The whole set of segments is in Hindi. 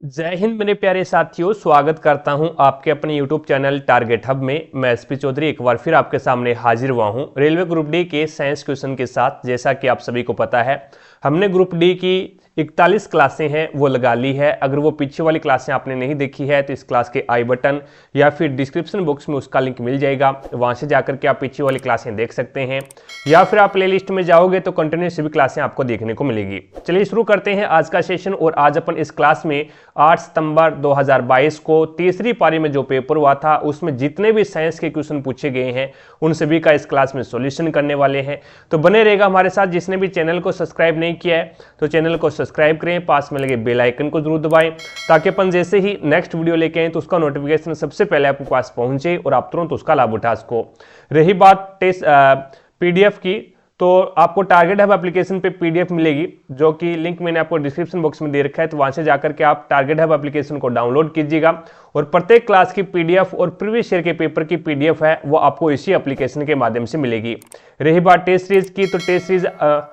जय हिंद मेरे प्यारे साथियों, स्वागत करता हूं आपके अपने YouTube चैनल टारगेट हब में। मैं एसपी चौधरी एक बार फिर आपके सामने हाजिर हुआ हूं रेलवे ग्रुप डी के साइंस क्वेश्चन के साथ। जैसा कि आप सभी को पता है, हमने ग्रुप डी की 41 क्लासें हैं वो लगा ली है। अगर वो पीछे वाली क्लासें आपने नहीं देखी है तो इस क्लास के आई बटन या फिर डिस्क्रिप्शन बॉक्स में उसका लिंक मिल जाएगा, वहां से जाकर के आप पीछे वाली क्लासें देख सकते हैं, या फिर आप प्ले लिस्ट में जाओगे तो कंटिन्यूस भी क्लासें आपको देखने को मिलेगी। चलिए शुरू करते हैं आज का सेशन। और आज अपन इस क्लास में 8 सितंबर 2022 को तीसरी पारी में जो पेपर हुआ था उसमें जितने भी साइंस के क्वेश्चन पूछे गए हैं उन सभी का इस क्लास में सॉल्यूशन करने वाले हैं। तो बने रहेगा हमारे साथ। जिसने भी चैनल को सब्सक्राइब नहीं किया है तो चैनल को सब्सक्राइब करें, पास में लगे बेल आइकन को जरूर दबाएं ताकि अपन जैसे ही नेक्स्ट वीडियो लेके आए तो उसका नोटिफिकेशन सबसे पहले आपके पास पहुंचे और आप तुरंत उसका लाभ उठा सको। रही बात टेस्ट पीडीएफ की, तो आपको टारगेट हब एप्लीकेशन पे पीडीएफ मिलेगी, जो कि लिंक मैंने आपको डिस्क्रिप्शन बॉक्स में दे रखा है। तो वहां से जाकर के आप टारगेट हब एप्लीकेशन को डाउनलोड कीजिएगा और प्रत्येक क्लास की पीडीएफ और प्रीवियस ईयर के पेपर की पीडीएफ है वो आपको इसी एप्लीकेशन के माध्यम से मिलेगी। रही बात टेस्ट सीरीज की, तो टेस्ट सीरीज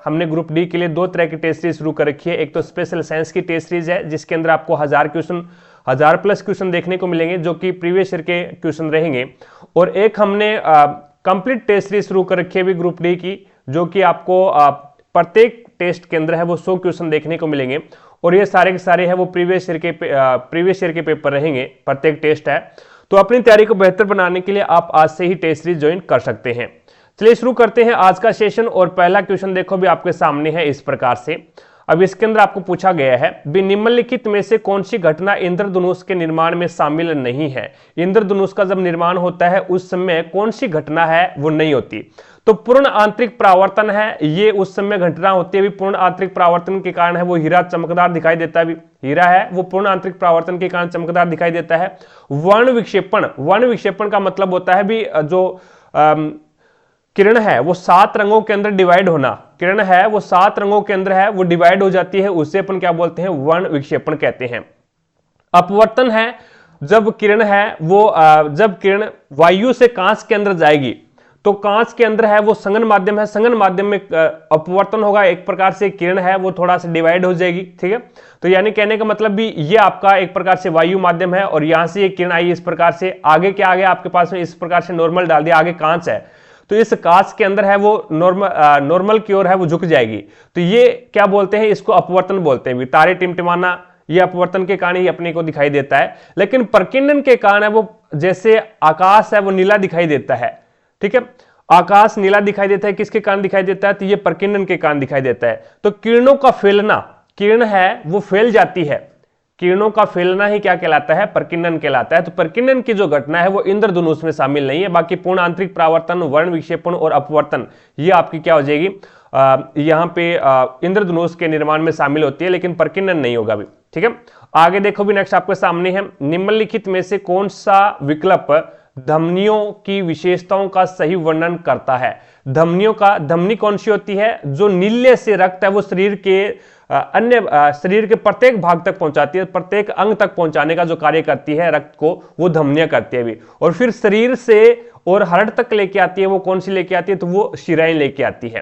हमने ग्रुप डी के लिए 2 तरह की टेस्ट सीरीज शुरू कर रखी है। एक तो स्पेशल साइंस की टेस्ट सीरीज है जिसके अंदर आपको 1000 प्लस क्वेश्चन देखने को मिलेंगे जो कि प्रीवियस ईयर के क्वेश्चन रहेंगे। और एक हमने कंप्लीट टेस्ट सीरीज शुरू कर रखी है भी ग्रुप डी की, जो कि आपको प्रत्येक टेस्ट के अंदर है वो 100 क्वेश्चन देखने को मिलेंगे और ये सारे के सारे है वो प्रीवियस ईयर के पेपर रहेंगे, प्रत्येक टेस्ट है। तो अपनी तैयारी को बेहतर बनाने के लिए आप आज से ही टेस्ट सीरीज ज्वाइन कर सकते हैं। चलिए शुरू करते हैं आज का सेशन। और पहला क्वेश्चन देखो भी आपके सामने है इस प्रकार से। अब इसके अंदर आपको पूछा गया है भी निम्नलिखित में से कौन सी घटना इंद्रधनुष के निर्माण में शामिल नहीं है। इंद्रधनुष का जब निर्माण होता है उस समय कौन सी घटना है वो नहीं होती। तो पूर्ण आंतरिक परावर्तन है, ये उस समय घटना होती है भी पूर्ण आंतरिक परावर्तन के कारण है वो हीरा चमकदार दिखाई देता है। भी हीरा है वो पूर्ण आंतरिक परावर्तन के कारण चमकदार दिखाई देता है। वर्ण विक्षेपण का मतलब होता है भी जो किरण है वो 7 रंगों के अंदर डिवाइड होना। किरण है वो 7 रंगों के अंदर है वो डिवाइड हो जाती है, उससे अपन क्या बोलते हैं, वर्ण विक्षेपण कहते हैं। अपवर्तन है जब किरण है वो जब किरण वायु से कांच के अंदर जाएगी तो कांच के अंदर है वो संघन माध्यम है, संघन माध्यम में अपवर्तन होगा, एक प्रकार से किरण है वो थोड़ा सा डिवाइड हो जाएगी। ठीक है, तो यानी कहने का मतलब भी ये आपका एक प्रकार से वायु माध्यम है और यहां से ये किरण आई इस प्रकार से आगे के आगे आपके पास में इस प्रकार से नॉर्मल डाल दिया, आगे कांच है तो इस कांच के अंदर है वो नॉर्मल की ओर है वो झुक जाएगी। तो ये क्या बोलते हैं, इसको अपवर्तन बोलते हैं। तारे टिमटिमाना ये अपवर्तन के कारण ही अपने को दिखाई देता है। लेकिन प्रकीर्णन के कारण है वो जैसे आकाश है वो नीला दिखाई देता है। ठीक है, आकाश नीला दिखाई देता है, किसके कारण दिखाई देता है, तो ये प्रकीर्णन के कारण दिखाई देता है। तो किरणों का फैलना, किरण है वो फैल जाती है, किरणों का फैलना ही क्या कहलाता है, प्रकीर्णन कहलाता है। तो प्रकीर्णन की जो घटना है वो इंद्रधनुष में शामिल नहीं है। बाकी पूर्ण आंतरिक परावर्तन, वर्ण विक्षेपण और अपवर्तन ये आपकी क्या हो जाएगी, यहाँ पे इंद्रधनुष के निर्माण में शामिल होती है, लेकिन प्रकीर्णन नहीं होगा भी। ठीक है, आगे देखो भी नेक्स्ट आपके सामने है, निम्नलिखित में से कौन सा विकल्प धमनियों की विशेषताओं का सही वर्णन करता है। धमनियों का, धमनी कौन सी होती है, जो नीले से रक्त है वो शरीर के अन्य शरीर के प्रत्येक भाग तक पहुंचाती है, प्रत्येक अंग तक पहुंचाने का जो कार्य करती है रक्त को, वो धमनियां करती है भी। और फिर शरीर से और हार्ट तक लेके आती है, वो कौन सी लेके आती है, तो वो शिराएं लेके आती है।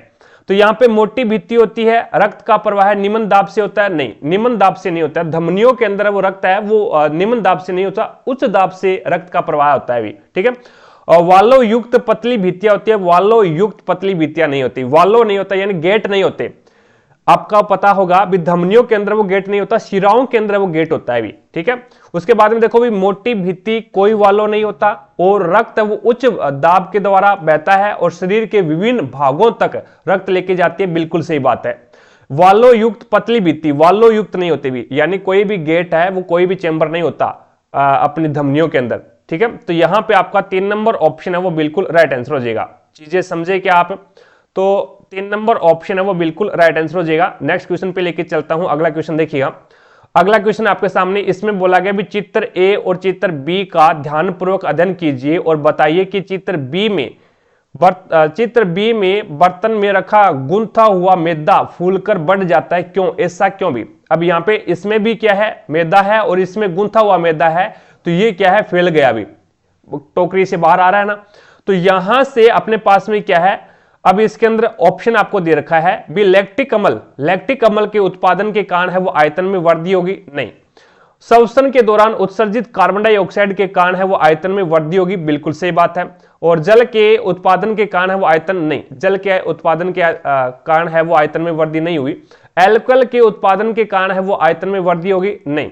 तो यहाँ पे मोटी भित्ति होती है, रक्त का प्रवाह निम्न दाब से होता है, नहीं निम्न दाब से नहीं होता है। धमनियों के अंदर वो रक्त है वो निम्न दाब से नहीं होता, उच्च दाब से रक्त का प्रवाह होता है भी। ठीक है, और वालो युक्त पतली भित्तियां होती है, वालो युक्त पतली भित्तियां नहीं होती, वालो नहीं होता यानी गेट नहीं होते। आपका पता होगा भी धमनियों के अंदर वो गेट नहीं होता, शिराओं के अंदर वो गेट होता है भी। ठीक है, उसके बाद में देखो भी मोटी भित्ति कोई वालो नहीं होता और रक्त वो उच्च दाब के द्वारा बहता है और शरीर के विभिन्न भागों तक रक्त लेके जाती है, बिल्कुल सही बात है। वालो युक्त पतली भित्ति, वालो युक्त नहीं होती भी, यानी कोई भी गेट है वो कोई भी चेंबर नहीं होता अपनी धमनियों के अंदर। ठीक है, तो यहां पे आपका 3 नंबर ऑप्शन है वो बिल्कुल राइट आंसर हो जाएगा। चीजें समझे क्या आप, तो 3 नंबर ऑप्शन है वो बिल्कुल राइट आंसर हो जाएगा। नेक्स्ट क्वेश्चन पे लेके चलता हूं। अगला क्वेश्चन देखिएगा, अगला क्वेश्चन आपके सामने, इसमें बोला गया भी चित्र ए और चित्र बी का ध्यानपूर्वक अध्ययन कीजिए और बताइए कि चित्र बी में बर्तन में रखा गुंथा हुआ मैदा फूलकर बढ़ जाता है, क्यों, ऐसा क्यों भी। अब यहाँ पे इसमें भी क्या है, मैदा है और इसमें गुंथा हुआ मैदा है, तो ये क्या है, फैल गया भी, टोकरी से बाहर आ रहा है ना। तो यहां से अपने पास में क्या है, अब इसके अंदर ऑप्शन आपको दे रखा है भी लैक्टिक अम्ल के उत्पादन के कारण है वो आयतन में वृद्धि होगी, नहीं। श्वसन के दौरान उत्सर्जित कार्बन डाइऑक्साइड के कारण है वो आयतन में वृद्धि होगी, बिल्कुल सही बात है। और जल के उत्पादन के कारण है वो आयतन नहीं, जल के उत्पादन के कारण है वो आयतन में वृद्धि नहीं हुई। एल्कोहल के उत्पादन के कारण है वो आयतन में वृद्धि होगी, नहीं।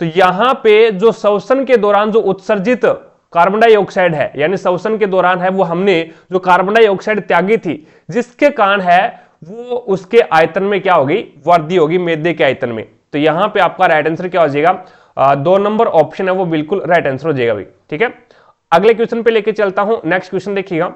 तो यहां पे जो श्वसन के दौरान जो उत्सर्जित कार्बन डाइऑक्साइड है, यानी श्वसन के दौरान है वो हमने जो कार्बन डाइऑक्साइड त्यागी थी, जिसके कारण है वो उसके आयतन में क्या होगी, वृद्धि होगी, मैदे के आयतन में। तो यहां पे आपका राइट आंसर क्या हो जाएगा, 2 नंबर ऑप्शन है वो बिल्कुल राइट आंसर हो जाएगा भाई, ठीक है। अगले क्वेश्चन पे लेके चलता हूं, नेक्स्ट क्वेश्चन देखिएगा।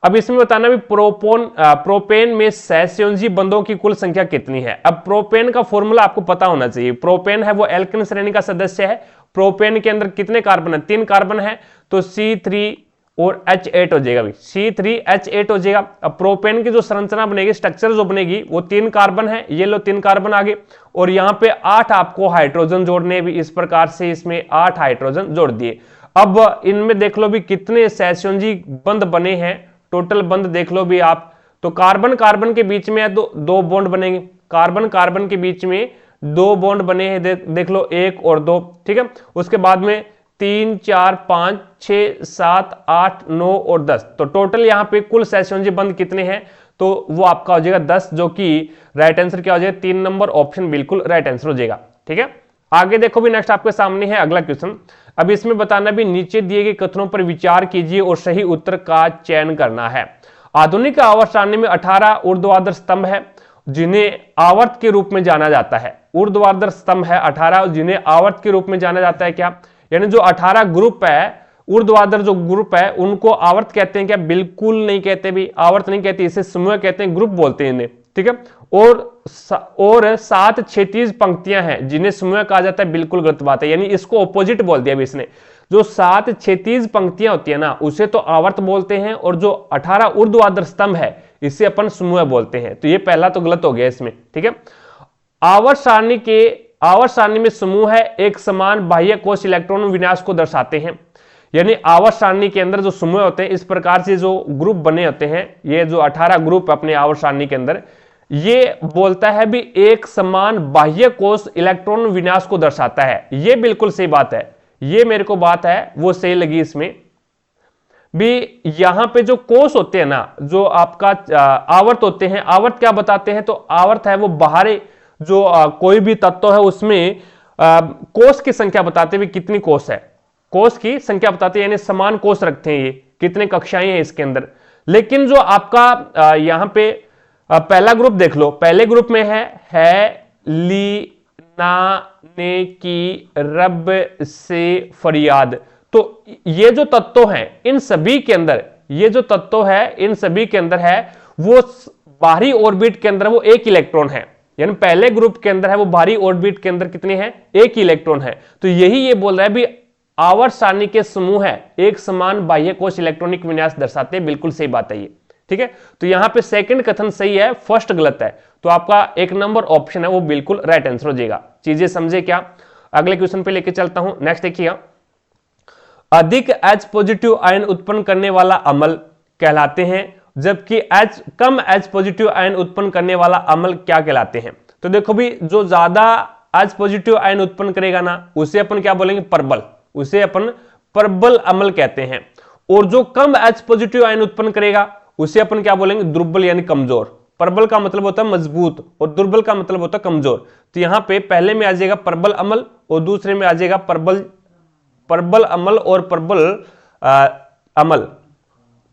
अब इसमें बताना भी प्रोपेन में सहसंयोजी बंधों की कुल संख्या कितनी है। अब प्रोपेन का फॉर्मूला आपको पता होना चाहिए। प्रोपेन है वो एल्केन श्रेणी का सदस्य है। प्रोपेन के अंदर कितने कार्बन है, 3 कार्बन है, तो C3 और H8 हो जाएगा भाई, C3H8 हो जाएगा। अब प्रोपेन की जो संरचना बनेगी, स्ट्रक्चर जो बनेगी, वो 3 कार्बन है, ये लो 3 कार्बन आगे, और यहाँ पे 8 आपको हाइड्रोजन जोड़ने भी, इस प्रकार से इसमें 8 हाइड्रोजन जोड़ दिए। अब इनमें देख लो भी कितने सहसंयोजी बंध बने हैं, टोटल बंध देख लो भी आप, तो कार्बन कार्बन के बीच में है तो 2 बॉन्ड बनेंगे, कार्बन कार्बन के बीच में 2 बॉन्ड बने हैं, देख लो 1 और 2, ठीक है। उसके बाद में 3 4 5 6 7 8 9 और 10, तो टोटल यहाँ पे कुल सहसंयोजी बंध कितने हैं, तो वो आपका हो जाएगा 10, जो कि राइट आंसर क्या हो जाएगा, 3 नंबर ऑप्शन बिल्कुल राइट आंसर हो जाएगा, ठीक है। आगे देखो भी, नेक्स्ट आपके सामने है अगला क्वेश्चन। अब इसमें बताना भी, नीचे दिए गए कथनों पर विचार कीजिए और सही उत्तर का चयन करना है। आधुनिक आवर्त सारणी में 18 ऊर्ध्वाधर स्तंभ है जिन्हें आवर्त के रूप में जाना जाता है। ऊर्ध्वाधर स्तंभ है 18 जिन्हें आवर्त के रूप में जाना जाता है क्या, यानी जो 18 ग्रुप है, ऊर्ध्वाधर जो ग्रुप है, उनको आवर्त कहते हैं क्या, बिल्कुल नहीं कहते भी, आवर्त नहीं कहते, इसे समूह कहते हैं, ग्रुप बोलते हैं इन्हें, ठीक है। और 7 क्षैतिज पंक्तियां हैं जिन्हें समूह कहा जाता है, बिल्कुल गलत बात है, यानी इसको ऑपोजिट बोल दिया अभी इसने। जो 7 क्षैतिज पंक्तियां होती है ना, उसे तो आवर्त बोलते हैं, और जो 18 ऊर्ध्वाधर स्तंभ है इसे अपन समूह बोलते हैं। तो ये पहला तो गलत हो गया इसमें, ठीक है। आवर्त सारणी में समूह है एक समान बाह्य कोश इलेक्ट्रॉन विन्यास को दर्शाते हैं, यानी आवर्त सारणी के अंदर जो समूह होते हैं, इस प्रकार से जो ग्रुप बने होते हैं, ये जो 18 ग्रुप अपने आवर्त सारणी के अंदर, ये बोलता है भी एक समान बाह्य कोश इलेक्ट्रॉन विन्यास को दर्शाता है। ये बिल्कुल सही बात है, ये मेरे को बात है वो सही लगी इसमें भी। यहां पे जो कोश होते हैं ना, जो आपका आवर्त होते हैं, आवर्त क्या बताते हैं, तो आवर्त है वो बाहरी जो कोई भी तत्व है उसमें कोश की संख्या बताते हुए, कितनी कोश है, कोश की संख्या बताते हैं, यानी समान कोश रखते हैं, ये कितने कक्षाएं हैं इसके अंदर। लेकिन जो आपका यहां पे पहला ग्रुप देख लो, पहले ग्रुप में है ली ना ने की रब से फरियाद, तो ये जो तत्व हैं इन सभी के अंदर, ये जो तत्व है इन सभी के अंदर है वो बाहरी ऑर्बिट के अंदर वो 1 इलेक्ट्रॉन है, यानी पहले ग्रुप के अंदर है वो बाहरी ऑर्बिट के अंदर कितने हैं, 1 इलेक्ट्रॉन है। तो यही ये बोल रहा है भी आवर्त सारणी के समूह है एक समान बाह्य कोश इलेक्ट्रॉनिक विन्यास दर्शाते हैं, बिल्कुल सही बात है ये, ठीक है। तो यहां पे सेकंड कथन सही है, फर्स्ट गलत है, तो आपका 1 नंबर ऑप्शन है वो बिल्कुल राइट आंसर हो जाएगा। चीजें समझे क्या, अगले क्वेश्चन पे लेके चलता हूं, नेक्स्ट देखिए। अधिक H पॉजिटिव आयन उत्पन्न करने वाला अम्ल कहलाते हैं, जबकि कम H पॉजिटिव आयन उत्पन्न करने वाला अम्ल क्या कहलाते हैं। तो देखो भी, जो ज्यादा H पॉजिटिव आयन उत्पन्न करेगा ना, उसे अपन क्या बोलेंगे, प्रबल, उसे अपन प्रबल अम्ल कहते हैं। और जो कम H पॉजिटिव आयन उत्पन्न करेगा उसे अपन क्या बोलेंगे, दुर्बल यानी कमजोर। प्रबल का मतलब होता है मजबूत और दुर्बल का मतलब होता है कमजोर। तो यहां पे पहले में आ जाएगा प्रबल अम्ल और दूसरे में आ जाएगा प्रबल अम्ल और प्रबल अम्ल,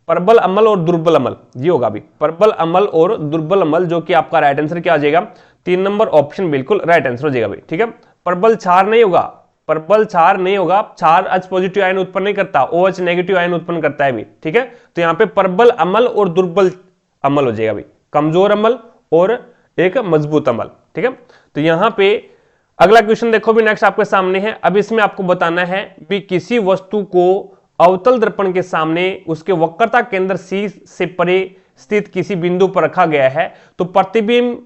प्रबल अम्ल और दुर्बल अम्ल, ये होगा भी प्रबल अम्ल और दुर्बल अम्ल, जो कि आपका राइट आंसर क्या आ जाएगा, 3 नंबर ऑप्शन बिल्कुल राइट आंसर हो जाएगा भाई, ठीक है। प्रबल क्षार नहीं होगा, प्रबल क्षार नहीं होगा, क्षार H पॉजिटिव आयन उत्पन्न नहीं करता, OH नेगेटिव आयन उत्पन्न करता है भी, ठीक है। तो यहाँ पे प्रबल अम्ल और दुर्बल अम्ल हो जाएगा भाई, कमजोर अम्ल और एक मजबूत अम्ल, ठीक है। तो यहाँ पे अगला क्वेश्चन देखो भी, नेक्स्ट आपके सामने है। अब इसमें आपको बताना है भी किसी वस्तु को अवतल दर्पण के सामने उसके वक्रता केंद्र C से परे स्थित किसी बिंदु पर रखा गया है, तो प्रतिबिंब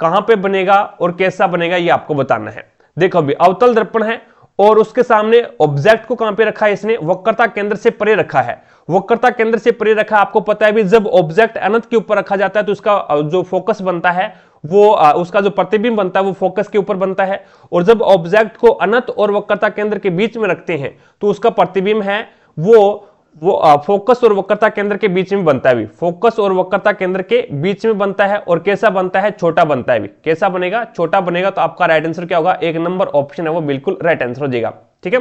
कहां पे बनेगा और कैसा बनेगा, ये आपको बताना है। देखो भी, अवतल दर्पण है और उसके सामने ऑब्जेक्ट को कहां पे रखा है इसने, वक्रता केंद्र से परे रखा है। वक्रता केंद्र से परे रखा, आपको पता है भी जब ऑब्जेक्ट अनंत के ऊपर रखा जाता है तो उसका जो फोकस बनता है वो उसका जो प्रतिबिंब बनता है वो फोकस के ऊपर बनता है, और जब ऑब्जेक्ट को अनंत और वक्रता केंद्र के बीच में रखते हैं तो उसका प्रतिबिंब है वो फोकस और वक्रता केंद्र के बीच में बनता है भी, फोकस और वक्रता केंद्र के बीच में बनता है। और कैसा बनता है? छोटा बनता है भी। कैसा बनेगा? छोटा बनेगा। तो आपका राइट आंसर क्या होगा? 1 नंबर ऑप्शन है वो बिल्कुल राइट आंसर हो जाएगा। ठीक है।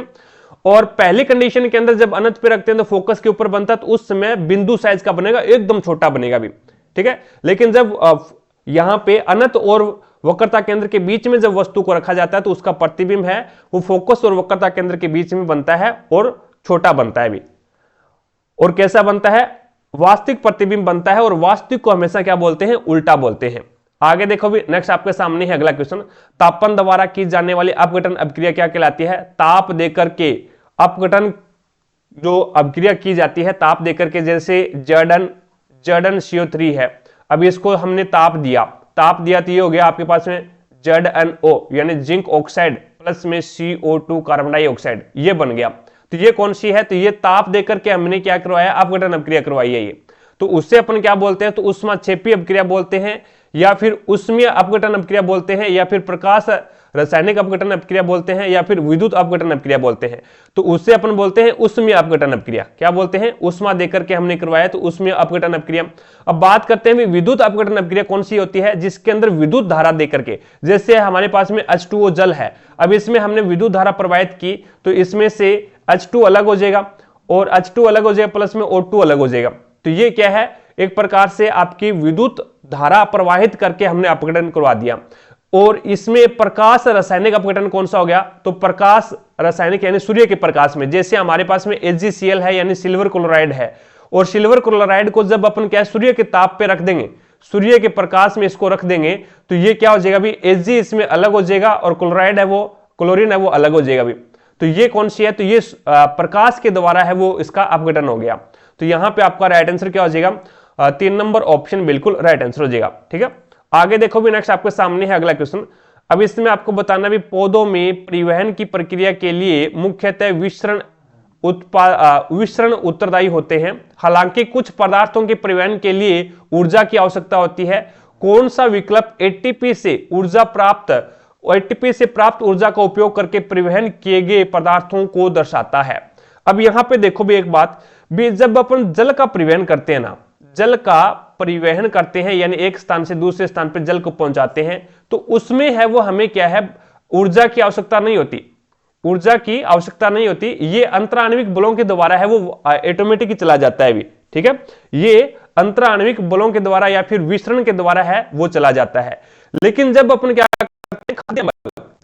और पहली कंडीशन के अंदर जब अनंत पे रखते हैं तो फोकस के ऊपर बनता है, तो उस समय बिंदु साइज का बनेगा, एकदम छोटा बनेगा भी। ठीक है। लेकिन जब यहां पे अनंत और वक्रता केंद्र के बीच में जब वस्तु को रखा जाता है तो उसका प्रतिबिंब है वो फोकस और वक्रता केंद्र के बीच में बनता है और छोटा बनता है भी। और कैसा बनता है? वास्तविक प्रतिबिंब बनता है। और वास्तविक को हमेशा क्या बोलते हैं? उल्टा बोलते हैं। आगे देखो भी, नेक्स्ट आपके सामने है अगला क्वेश्चन। तापन द्वारा की जाने वाली अपघटन अभिक्रिया क्या कहलाती है? ताप देकर के अपघटन जो अभिक्रिया की जाती है, ताप देकर के, जैसे जर्डन CO3 है। अभी इसको हमने ताप दिया तो ये हो गया आपके पास में ZnO यानी जिंक ऑक्साइड प्लस में CO2 कार्बन डाइऑक्साइड, ये बन गया। तो ये कौन सी है? तो ये ताप देकर के हमने क्या करवाया? अपघटन अभिक्रिया करवाई है ये। तो उससे अपन क्या बोलते हैं? तो उष्माक्षेपी अभिक्रिया बोलते हैं, या फिर उष्मीय अपघटन अभिक्रिया बोलते हैं, या फिर प्रकाश रासायनिक अपघटन अभिक्रिया बोलते हैं, या फिर विद्युत अपघटन अभिक्रिया बोलते हैं। तो उससे अपन बोलते हैं उष्मीय अपघटन अभिक्रिया। क्या बोलते हैं? उष्मा देकर के हमने करवाया तो उष्मीय अपघटन अभिक्रिया। अब बात करते हैं विद्युत अपघटन अभिक्रिया कौन सी होती है? जिसके अंदर विद्युत धारा देकर के, जैसे हमारे पास में H2O जल है, अब इसमें हमने विद्युत धारा प्रवाहित की तो इसमें से H2 अलग हो जाएगा और H2 अलग हो जाएगा प्लस में O2 अलग हो जाएगा। तो ये क्या है? एक प्रकार से आपकी विद्युत धारा प्रवाहित करके हमने अपघटन करवा दिया। और इसमें प्रकाश रासायनिक अपघटन कौन सा हो गया? तो प्रकाश रासायनिक यानी सूर्य के प्रकाश में, जैसे हमारे पास में HgCl है यानी सिल्वर क्लोराइड है, और सिल्वर क्लोराइड को जब अपन क्या सूर्य के ताप पे रख देंगे, सूर्य के प्रकाश में इसको रख देंगे तो ये क्या हो जाएगा भी? Hg इसमें अलग हो जाएगा और क्लोराइड है वो, क्लोरीन है वो अलग हो जाएगा भी। तो ये कौन सी है? तो ये प्रकाश के द्वारा है वो इसका अपघटन हो गया। तो यहां पे आपका राइट आंसर क्या हो जाएगा? 3 नंबर ऑप्शन बिल्कुल राइट आंसर हो जाएगा। ठीक है। आगे देखो भी, नेक्स्ट आपके सामने है अगला क्वेश्चन। अब इसमें आपको बताना भी, पौधों में परिवहन की प्रक्रिया के लिए मुख्यतः विसरण उत्तरदायी होते हैं। हालांकि कुछ पदार्थों के परिवहन के लिए ऊर्जा की आवश्यकता होती है। कौन सा विकल्प एटीपी से प्राप्त ऊर्जा का उपयोग करके परिवहन किए गए पदार्थों को दर्शाता है? अब यहां पे देखो भी एक बात भी, जब अपन जल का परिवहन करते हैं ना, जल का परिवहन करते हैं यानी एक स्थान से दूसरे स्थान पर जल को पहुंचाते हैं, तो उसमें है वो हमें क्या है? ऊर्जा की आवश्यकता नहीं होती। ऊर्जा की आवश्यकता नहीं होती। ये अंतराण्विक बलों के द्वारा है वो ऑटोमेटिक ही चला जाता है भी। ठीक है। ये अंतराण्विक बलों के द्वारा या फिर विसरण के द्वारा है वो चला जाता है। लेकिन जब अपन क्या करते हैं?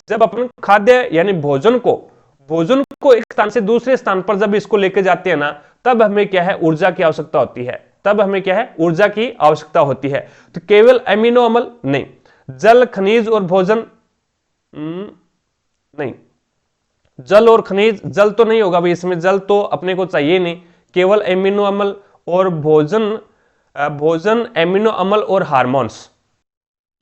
जब अपन खाद्य यानी भोजन को एक स्थान से दूसरे स्थान पर जब इसको लेके जाते हैं ना, तब हमें क्या है? ऊर्जा की आवश्यकता होती है। तब हमें क्या है? ऊर्जा की आवश्यकता होती है। तो केवल अमीनो अम्ल नहीं, जल, खनिज और भोजन नहीं, जल और खनिज, जल तो नहीं होगा भाई इसमें, जल तो अपने को चाहिए नहीं। केवल एमिनो अम्ल और भोजन, एमिनो अम्ल और हार्मोन्स।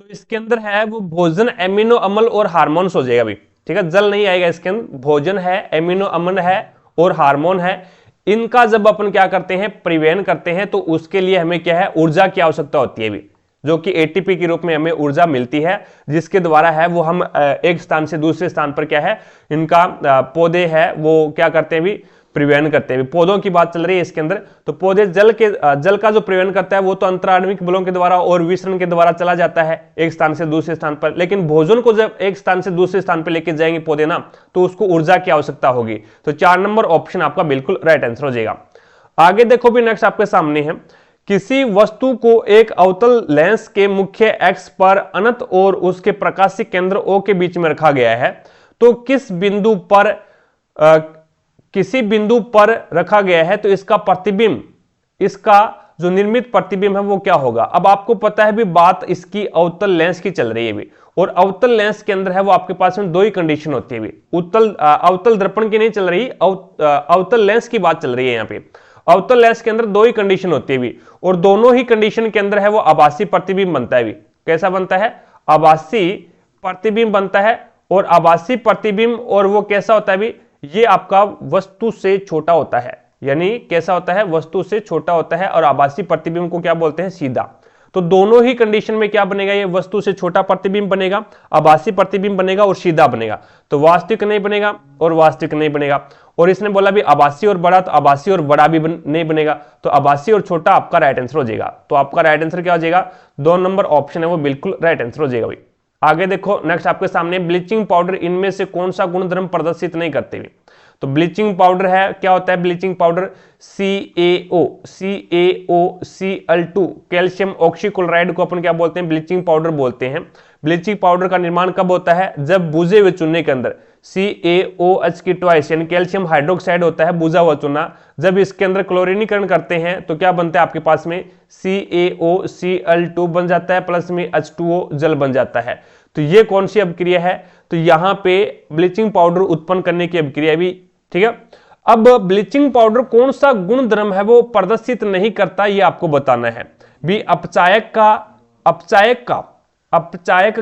तो इसके अंदर है वो भोजन, एमिनो अम्ल और हार्मोन्स हो जाएगा भाई। ठीक है। जल नहीं आएगा इसके अंदर, भोजन है, एमिनो अम्ल है और हार्मोन है। इनका जब अपन क्या करते हैं? परिवहन करते हैं, तो उसके लिए हमें क्या है? ऊर्जा की आवश्यकता होती है भी, जो कि एटीपी के रूप में हमें ऊर्जा मिलती है, जिसके द्वारा है वो हम एक स्थान से दूसरे स्थान पर क्या है? इनका पौधे है वो क्या करते हैं भी? परिवहन करते हैं। पौधों की बात चल रही है इसके अंदर। तो पौधे जल का जो परिवहन करता है वो तो अंतराण्विक बलों के द्वारा और विसरण के द्वारा चला जाता है एक स्थान से दूसरे स्थान पर। लेकिन भोजन को जब एक स्थान से दूसरे स्थान पर लेके जाएंगे पौधे ना, तो उसको ऊर्जा की आवश्यकता होगी। तो 4 नंबर ऑप्शन आपका बिल्कुल राइट आंसर हो जाएगा। आगे देखो भी, नेक्स्ट आपके सामने है, किसी वस्तु को एक अवतल लेंस के मुख्य एक्स पर अनंत और उसके प्रकाशीय केंद्र O के बीच में रखा गया है, तो किसी बिंदु पर रखा गया है, तो इसका प्रतिबिंब, इसका जो निर्मित प्रतिबिंब है वो क्या होगा? अब आपको पता है भी, बात इसकी अवतल लेंस की चल रही है भी, और अवतल लेंस के अंदर है वो आपके पास में 2 ही कंडीशन होती है भी। अवतल दर्पण की नहीं चल रही, अवतल लेंस की बात चल रही है यहाँ पे। अवतल लेंस के अंदर 2 ही कंडीशन होती है भी, और दोनों ही कंडीशन के अंदर है वो आभासी प्रतिबिंब बनता है भी। कैसा बनता है? आभासी प्रतिबिंब बनता है। और आभासी प्रतिबिंब, और वो कैसा होता है भी? ये आपका वस्तु से छोटा होता है, यानी कैसा होता है? वस्तु से छोटा होता है। और आभासी प्रतिबिंब को क्या बोलते हैं? सीधा। तो दोनों ही कंडीशन में क्या बनेगा, ये वस्तु से छोटा प्रतिबिंब बनेगा, आभासी प्रतिबिंब बनेगा और सीधा बनेगा। तो वास्तविक नहीं बनेगा और वास्तविक नहीं बनेगा। और इसने बोला भी आभासी और बड़ा, तो आभासी और बड़ा भी नहीं बनेगा, तो आभासी और छोटा आपका राइट आंसर हो जाएगा। तो आपका राइट आंसर क्या हो जाएगा, 2 नंबर ऑप्शन है वो बिल्कुल राइट आंसर हो जाएगा भाई। आगे देखो नेक्स्ट आपके सामने, ब्लीचिंग पाउडर इनमें से कौन सा गुणधर्म प्रदर्शित नहीं करते हुए। तो ब्लीचिंग पाउडर है, क्या होता है bleaching powder, CaO, CaOCl2 calcium oxychloride को अपन क्या बोलते हैं, ब्लीचिंग पाउडर बोलते हैं। ब्लीचिंग पाउडर का निर्माण कब होता है, जब बुझे हुए चूने के अंदर CaOH की ट्वाइस यानी कैल्शियम हाइड्रोक्साइड होता है बुझा हुआ चूना, जब इसके अंदर क्लोरीनीकरण करते हैं तो क्या बनता है आपके पास में CaOCl2 बन जाता है, प्लस में H2O जल बन जाता है। तो ये कौन सी अभिक्रिया है, तो यहां पे ब्लीचिंग पाउडर उत्पन्न करने की अभिक्रिया भी, ठीक है। अब ब्लीचिंग पाउडर कौन सा गुणधर्म है वो प्रदर्शित नहीं करता, ये आपको बताना है भी। अपचायक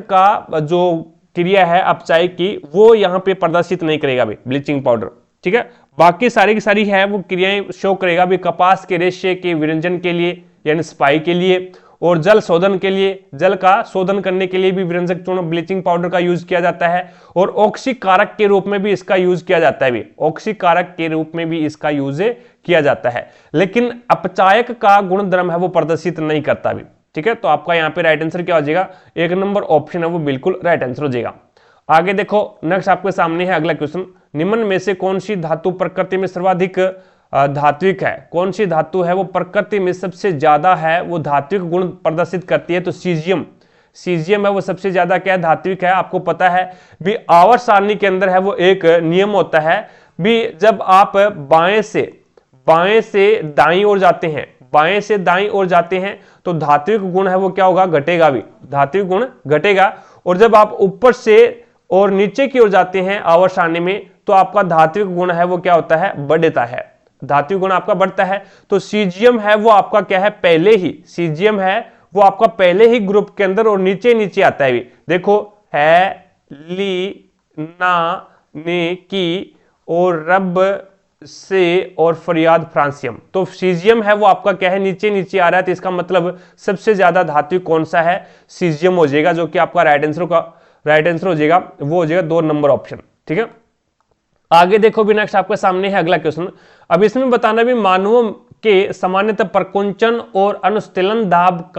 का जो क्रिया है अपचायक की, वो यहां पे प्रदर्शित नहीं करेगा भी ब्लीचिंग पाउडर, ठीक है। बाकी सारी की सारी है वो क्रियाएं शो करेगा भी। कपास के रेशे के विरंजन के लिए यानी स्पाई के लिए, और जल शोधन के लिए, जल का शोधन करने के लिए भी विरंजक चूर्ण ब्लीचिंग पाउडर का यूज किया जाता है। और ऑक्सीकारक के रूप में भी इसका यूज किया जाता है भी, ऑक्सीकारक के रूप में भी इसका यूज किया जाता है। लेकिन अपचायक का गुणधर्म है वो प्रदर्शित नहीं करता भी, ठीक है। तो आपका यहाँ पे राइट आंसर क्या हो जाएगा, 1 नंबर ऑप्शन है वो बिल्कुल राइट आंसर हो जाएगा। आगे देखो नेक्स्ट आपके सामने है अगला क्वेश्चन, निम्न में से कौन सी धातु प्रकृति में सर्वाधिक धात्विक है, कौन सी धातु है वो प्रकृति में सबसे ज्यादा है वो धात्विक गुण प्रदर्शित करती है। तो सीजियम है वो सबसे ज्यादा क्या है, धात्विक है। आपको पता है भी आवर्त सारणी के अंदर है वो एक नियम होता है भी, जब आप बाएं से दाईं ओर जाते हैं, बाएं से दाईं ओर जाते हैं तो धात्विक गुण है वो क्या होगा, घटेगा भी, धात्विक गुण घटेगा। और जब आप ऊपर से और नीचे की ओर जाते हैं आवर्त सारणी में तो आपका धात्विक गुण है वो क्या होता है, बढ़ता है, धात्विक गुण आपका बढ़ता है। तो सीजियम है वो आपका क्या है, पहले ही सीजियम है वो आपका पहले ही ग्रुप के अंदर और नीचे नीचे आता है भी। देखो है ली ना ने की और रब से और फरियाद फ्रांसियम, तो सीजियम है वो आपका क्या है, नीचे नीचे आ रहा है। तो इसका मतलब सबसे ज्यादा धात्विक कौन सा है, सीजियम हो जाएगा, जो कि आपका राइट आंसर हो जाएगा, वो हो जाएगा 2 नंबर ऑप्शन, ठीक है। आगे देखो भी नेक्स्ट आपके सामने है अगला क्वेश्चन। अब इसमें बताना भी मानवों के सामान्यतः प्रकुंचन और अनुस्तिलन दाब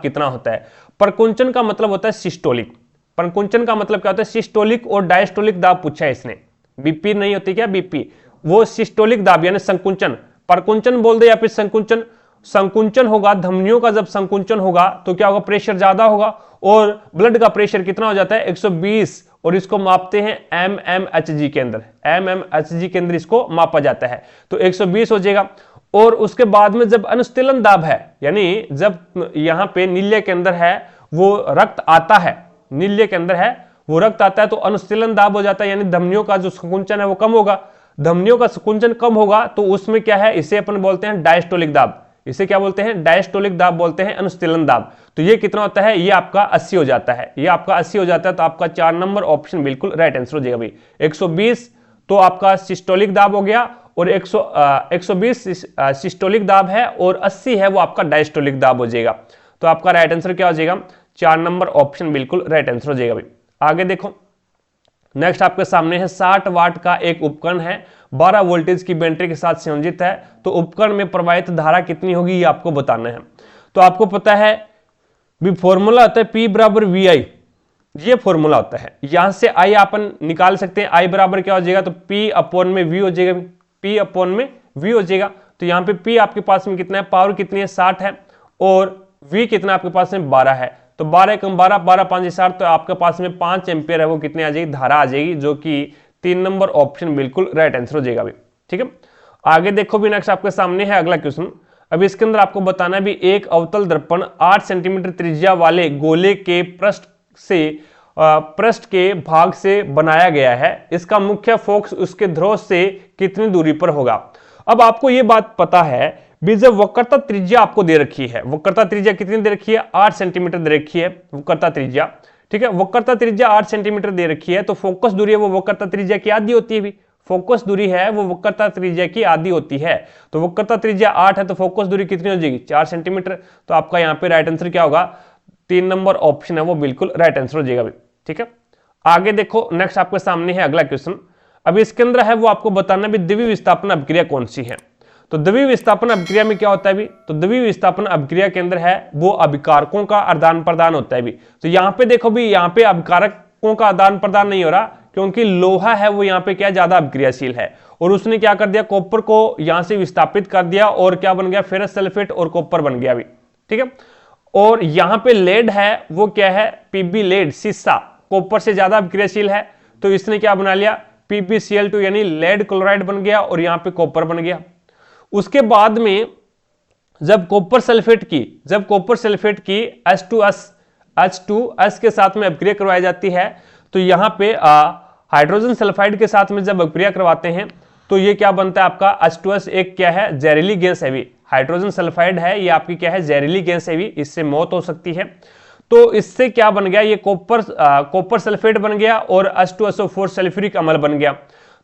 कितना होता है। प्रकुंचन का मतलब होता है सिस्टोलिक, प्रकुंचन का मतलब क्या होता है, सिस्टोलिक और डायस्टोलिक दाब पूछा है इसने, बीपी नहीं होती क्या, बीपी, वो सिस्टोलिक दाब यानी संकुंचन, प्रकुंचन बोल दे या फिर संकुंचन। संकुंचन होगा, धमनियों का जब संकुंचन होगा तो क्या होगा, प्रेशर ज्यादा होगा और ब्लड का प्रेशर कितना हो जाता है 120, और इसको मापते हैं mmHg के अंदर, mmHg के अंदर इसको मापा जाता है। तो 120 हो जाएगा। और उसके बाद में जब अनुस्तिलन दाब है, यानी जब यहां पे नील्य के अंदर है वो रक्त आता है, नील्य के अंदर है वो रक्त आता है तो अनुस्तिलन दाब हो जाता है, यानी धमनियों का जो संकुंचन है वो कम होगा। धमनियों का संकुंचन कम होगा तो उसमें क्या है, इसे अपन बोलते हैं डायस्टोलिक दाब, इसे क्या बोलते हैं, डायस्टोलिक दाब बोलते हैं, अनुस्तिलन दाब। तो ये कितना होता है, ये आपका 80 हो जाता है, ये आपका 80 हो जाता है। तो आपका 4 नंबर ऑप्शन बिल्कुल राइट आंसर हो जाएगा भाई। 120 तो आपका सिस्टोलिक दाब हो गया और 120 सिस्टोलिक दाब है और 80 है वो आपका डायस्टोलिक दाब हो जाएगा। तो आपका राइट आंसर क्या हो जाएगा, 4 नंबर ऑप्शन बिल्कुल राइट आंसर हो जाएगा भाई। आगे देखो नेक्स्ट आपके सामने है 60 वाट का एक उपकरण है, 12 वोल्टेज की बैटरी के साथ संयोजित है, तो उपकरण में प्रवाहित धारा कितनी होगी ये आपको बताना है। तो आपको पता है भी फॉर्मूला होता है P बराबर VI, ये फॉर्मूला होता है। यहां से I अपन निकाल सकते हैं, I बराबर क्या हो जाएगा, तो P अपॉन में V हो जाएगा, P अपॉन में V हो जाएगा। तो यहाँ पे P आपके पास में कितना है, पावर कितनी है 60 है, और V कितना आपके पास में 12 है। तो 12 कम 12, 12 5 60, तो आपके पास में 5 एम्पियर है वो कितनी आ जाएगी, धारा आ जाएगी, जो कि 3 नंबर ऑप्शन बिल्कुल राइट आंसर हो जाएगा भाई, ठीक है। आगे देखो भी नेक्स्ट आपके सामने है अगला क्वेश्चन। अब इसके अंदर आपको बताना भी एक अवतल दर्पण 8 सेंटीमीटर त्रिज्या वाले गोले के पृष्ठ के भाग से बनाया गया है, इसका मुख्य फोकस उसके ध्रुव से कितनी दूरी पर होगा। अब आपको यह बात पता है भी, जब वक्रता त्रिज्या आपको दे रखी है, वक्रता त्रिज्या कितनी दे रखी है, 8 सेंटीमीटर दे रखी है वक्रता त्रिज्या, ठीक है। वक्रता त्रिज्या 8 सेंटीमीटर दे रखी है, तो फोकस दूरी है वो वक्रता त्रिज्या की आधी होती है भी, फोकस दूरी है वो वक्रता त्रिज्या की आधी होती है। तो वक्रता त्रिज्या 8 है तो फोकस दूरी कितनी हो जाएगी 4 सेंटीमीटर। तो आपका यहाँ पे राइट आंसर क्या होगा 3 नंबर ऑप्शन है वो बिल्कुल राइट आंसर हो जाएगा। ठीक है, आगे देखो नेक्स्ट आपके सामने है अगला क्वेश्चन। अब इसके अंदर है वो आपको बताना भी द्वितीय विस्थापन अभिक्रिया कौन सी है। तो द्वितीय विस्थापन अभिक्रिया में क्या होता है भी, तो द्वितीय विस्थापन अभिक्रिया के अंदर है वो अभिकारकों का आदान प्रदान होता है भी। तो यहाँ पे देखो भी यहाँ पे अभिकारकों का आदान प्रदान नहीं हो रहा क्योंकि लोहा है वो यहाँ पे क्या ज्यादा अभिक्रियाशील है और उसने क्या कर दिया कॉपर को यहाँ से विस्थापित कर दिया और क्या बन गया फेरस सल्फेट और कॉपर बन गया भी। ठीक है, और यहाँ पे लेड है वो क्या है पीबी लेड शीशा कॉपर से ज्यादा अभिक्रियाशील है तो इसने क्या बना लिया PbCl2 यानी लेड क्लोराइड बन गया और यहाँ पे कॉपर बन गया। उसके बाद में जब कॉपर सल्फेट की H2S के साथ में अभिक्रिया करवाई जाती है तो यहाँ पे हाइड्रोजन सल्फाइड के साथ में जब अभिक्रिया करवाते हैं तो ये क्या बनता है आपका H2S एक क्या है जहरीली गैस है भी। हाइड्रोजन सल्फाइड है ये आपकी क्या है जहरीली गैस है भी, इससे मौत हो सकती है। तो इससे क्या बन गया ये कॉपर सल्फेट बन गया और H2SO4 सल्फ्यूरिक अम्ल बन गया।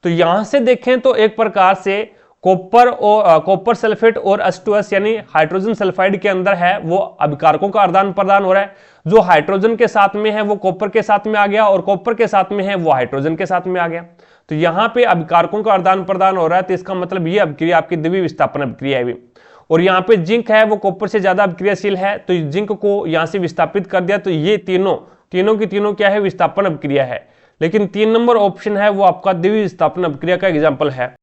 तो यहां से देखें तो एक प्रकार से कॉपर सल्फेट और H2S यानी हाइड्रोजन सल्फाइड के अंदर है वो अभिकारकों का आदान प्रदान हो रहा है। जो हाइड्रोजन के साथ में है वो कॉपर के साथ में आ गया और कॉपर के साथ में है वो हाइड्रोजन के साथ में आ गया। तो यहाँ पे अभिकारकों का आदान प्रदान हो रहा है तो इसका मतलब ये अभिक्रिया आपकी द्वितीय विस्थापन अभिक्रिया है। और यहाँ पे जिंक है वो कॉपर से ज्यादा अभिक्रियाशील है तो जिंक को यहाँ से विस्थापित कर दिया तो ये तीनों की तीनों क्या है विस्थापन अभिक्रिया है। लेकिन 3 नंबर ऑप्शन है वो आपका द्वितीय विस्थापन अभिक्रिया का एग्जाम्पल है।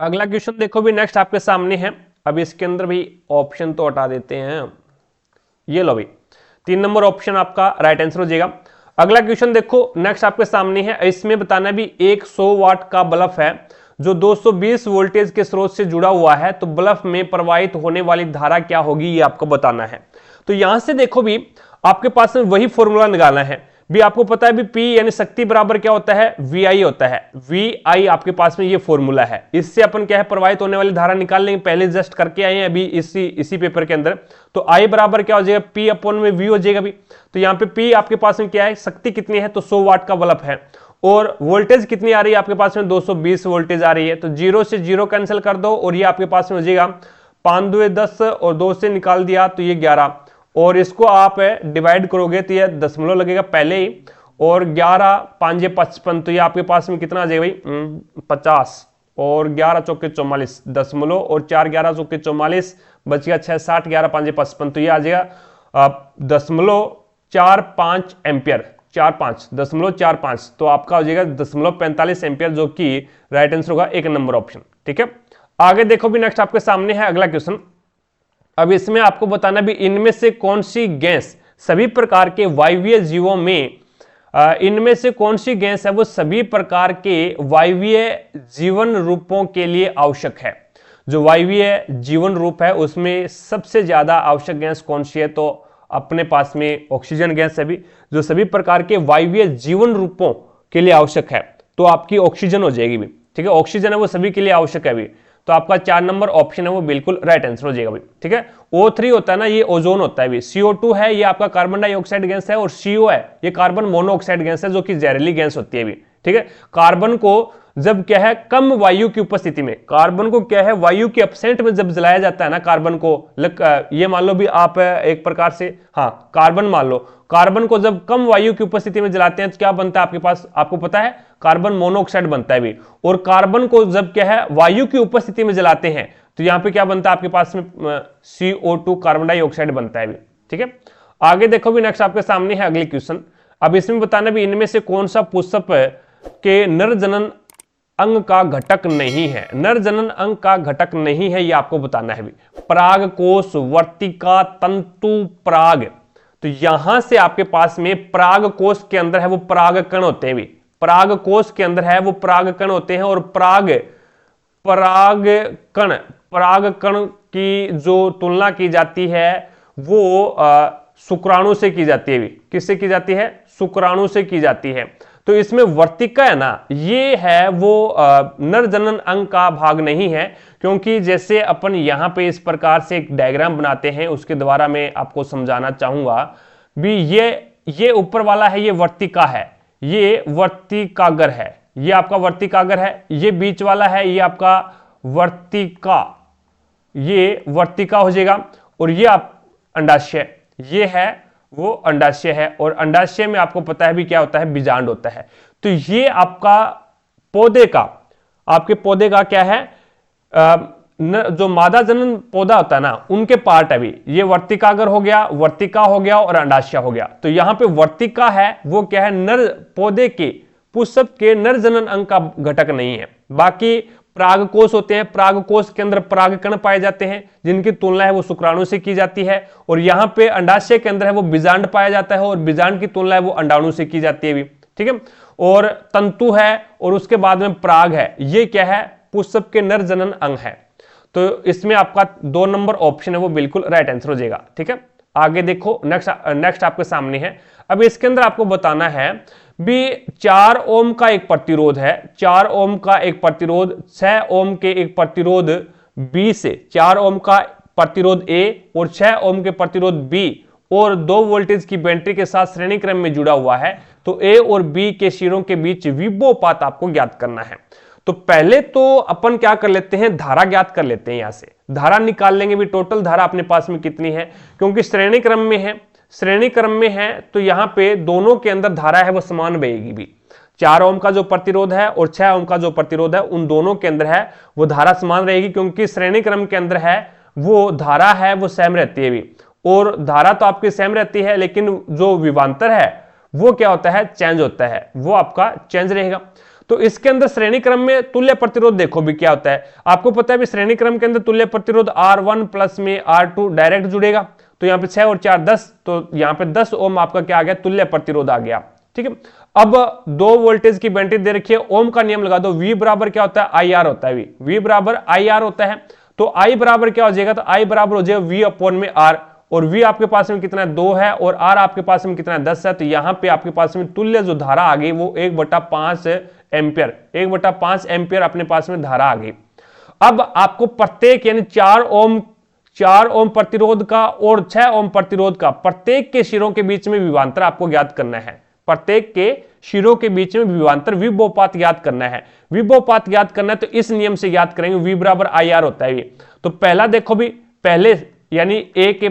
अगला क्वेश्चन देखो भी नेक्स्ट आपके सामने है। अब इसके अंदर भी ऑप्शन तो हटा देते हैं, ये लो भी 3 नंबर ऑप्शन आपका राइट आंसर हो जाएगा। अगला क्वेश्चन देखो नेक्स्ट आपके सामने है। इसमें बताना भी एक 100 वाट का बल्ब है जो 220 वोल्टेज के स्रोत से जुड़ा हुआ है तो बल्ब में प्रवाहित होने वाली धारा क्या होगी ये आपको बताना है। तो यहां से देखो भी आपके पास में वही फॉर्मूला निकालना है भी। आपको पता है भी P यानी शक्ति बराबर क्या होता है VI होता है। VI आपके पास में ये फॉर्मूला है, इससे अपन क्या है प्रवाहित होने वाली धारा निकाल लेंगे। पहले जस्ट करके आए हैं अभी इसी पेपर के अंदर। तो I बराबर क्या हो जाएगा P अपॉन में V हो जाएगा भी। तो यहाँ पे P आपके पास में क्या है शक्ति कितनी है तो 100 वाट का बल्ब है और वोल्टेज कितनी आ रही है आपके पास में 220 वोल्टेज आ रही है। तो 0 से 0 कैंसिल कर दो और ये आपके पास में हो जाएगा 5 2 10 और 2 से निकाल दिया तो ये 11 और इसको आप डिवाइड करोगे तो ये दशमलव लगेगा पहले ही और 11 5 55 तो ये आपके पास में कितना आ जाएगा भाई 50 और 11 चौके 44 दशमलव और 4 11 चौके 44 बच गया 6 60 11 5 55 तो ये आ जाएगा दशमलव 45 एम्पियर 45.45 तो आपका हो जाएगा 0.45 एम्पियर जो कि राइट आंसर होगा 1 नंबर ऑप्शन। ठीक है, आगे देखो भी नेक्स्ट आपके सामने है अगला क्वेश्चन। अब इसमें आपको बताना भी इनमें से कौन सी गैस सभी प्रकार के वायवीय जीवों में इनमें से कौन सी गैस है वो सभी प्रकार के वायवीय जीवन रूपों के लिए आवश्यक है। जो वायवीय जीवन रूप है उसमें सबसे ज्यादा आवश्यक गैस कौन सी है तो अपने पास में ऑक्सीजन गैस है भी। जो सभी प्रकार के वायवीय जीवन रूपों के लिए आवश्यक है तो आपकी ऑक्सीजन हो जाएगी भी। ठीक है, ऑक्सीजन है वो सभी के लिए आवश्यक है भी। तो आपका 4 नंबर ऑप्शन है वो बिल्कुल राइट आंसर हो जाएगा भी। ठीक है, O3 होता है ना ये ओजोन होता है भी। CO2 है ये आपका कार्बन डाइऑक्साइड गैस है और CO है ये कार्बन मोनोऑक्साइड गैस है जो कि जहरीली गैस होती है भी। ठीक है, कार्बन को जब क्या है कम वायु की उपस्थिति में, कार्बन को क्या है वायु के एब्सेंट में जब जलाया जाता है ना कार्बन को, ये मान लो भी आप एक प्रकार से हाँ कार्बन मान लो, कार्बन को जब कम वायु की उपस्थिति में जलाते हैं तो क्या बनता है आपके पास आपको पता है कार्बन मोनोऑक्साइड बनता है भी। और कार्बन को जब क्या है वायु की उपस्थिति में जलाते हैं तो यहाँ पे क्या बनता है आपके पास में CO2 कार्बन डाइऑक्साइड बनता है भी। ठीक है, आगे देखो भी नेक्स्ट आपके सामने है अगली क्वेश्चन। अब इसमें बताना भी इनमें से कौन सा पुष्प के नर जनन अंग का घटक नहीं है। नर जनन अंग का घटक नहीं है ये आपको बताना है भी। पराग कोश, वर्तिका, तंतु, पराग। तो यहां से आपके पास में पराग कोश के अंदर है वो पराग कण होते हैं भी। पराग कोश के अंदर है वो पराग कण होते हैं और पराग कण की जो तुलना की जाती है वो शुक्राणु से की जाती है भी। किससे की जाती है? शुक्राणु से की जाती है। तो इसमें वर्तिका है ना ये है वो नर जनन अंग का भाग नहीं है, क्योंकि जैसे अपन यहां पे इस प्रकार से एक डायग्राम बनाते हैं उसके द्वारा मैं आपको समझाना चाहूंगा भी। ये ऊपर वाला है ये वर्तिका है, ये वर्तिकाग्र है, ये आपका वर्तिकाग्र है, ये बीच वाला है ये आपका वर्तिका, ये वर्तिका हो जाएगा, और ये आप अंडाशय, ये है वो अंडाशय है, और अंडाशय में आपको पता है भी क्या होता है, बीजांड होता है। तो ये आपका पौधे का, आपके पौधे का क्या है, जो मादा जनन पौधा होता है ना, उनके पार्ट अभी ये वर्तिकाग्र हो गया, वर्तिका हो गया और अंडाशय हो गया। तो यहां पे वर्तिका है वो क्या है, नर पौधे के पुष्प के नर जनन अंग का घटक नहीं है। बाकी परागकोश होते हैं, परागकोश के अंदर परागकण पाए जाते हैं जिनकी तुलना है वो शुक्राणु से की जाती है, और यहाँ पे अंडाशय के अंदर है वो बीजांड पाया जाता है, और बीजांड की तुलना है वो अंडाणु से की जाती है भी, ठीक है। और तंतु है और उसके बाद में पराग है, ये क्या है, पुष्प के नर जनन अंग है। तो इसमें आपका 2 नंबर ऑप्शन है वो बिल्कुल राइट आंसर हो जाएगा, ठीक है। आगे देखो, नेक्स्ट आपके सामने है। अब इसके अंदर आपको बताना है भी 4 ओम का एक प्रतिरोध है, 4 ओम का एक प्रतिरोध 6 ओम के एक प्रतिरोध बी से, 4 ओम का प्रतिरोध ए और 6 ओम के प्रतिरोध बी और 2 वोल्टेज की बैटरी के साथ श्रेणी क्रम में जुड़ा हुआ है। तो ए और बी के शिरों के बीच विभवपात आपको ज्ञात करना है। तो पहले तो अपन क्या कर लेते हैं, धारा ज्ञात कर लेते हैं। यहां से धारा निकाल लेंगे भी, टोटल धारा अपने पास में कितनी है, क्योंकि श्रेणी क्रम में है, श्रेणी क्रम में है तो यहां पे दोनों के अंदर धारा है वो समान बहेगी भी। 4 ओम का जो प्रतिरोध है और 6 ओम का जो प्रतिरोध है, उन दोनों के अंदर है वो धारा समान रहेगी, क्योंकि श्रेणी क्रम के अंदर है वो धारा है वो सेम रहती है भी। और धारा तो आपकी सेम रहती है, लेकिन जो विभवांतर है वो क्या होता है, चेंज होता है, वो आपका चेंज रहेगा। तो इसके अंदर श्रेणी क्रम में तुल्य प्रतिरोध देखो भी क्या होता है, आपको पता है भी श्रेणी क्रम के अंदर तुल्य प्रतिरोध R1 प्लस में R2 डायरेक्ट जुड़ेगा। तो यहाँ पे 6 और 4 10, तो यहाँ पे 10 ओम आपका क्या आ गया, तुल्य प्रतिरोध आ गया, ठीक है। अब 2 वोल्टेज की बैटरी दे रखी है, ओम का नियम लगा दो, V बराबर क्या होता है, IR होता है, V बराबर IR होता है। तो I बराबर क्या हो जाएगा, तो I बराबर हो जाएगा V अपॉन में R, और V आपके पास में कितना है, 2 है, और R आपके पास में कितना है, 10 है। तो यहाँ पे आपके पास में तुल्य जो धारा आ गई वो 1/5 एम्पियर, 1/5 एम्पियर अपने पास में धारा आ गई। अब आपको प्रत्येक यानी 4 ओम प्रतिरोध का और 6 ओम प्रतिरोध का प्रत्येक के शिरों के बीच में विभवांतर आपको ज्ञात करना है, प्रत्येक के शिरों के बीच में विभवांतर विभवपात ज्ञात करना है। विभवपात ज्ञात करना है तो इस नियम से ज्ञात करेंगे, V बराबर IR होता है। तो पहला देखो भी, पहले यानी ए के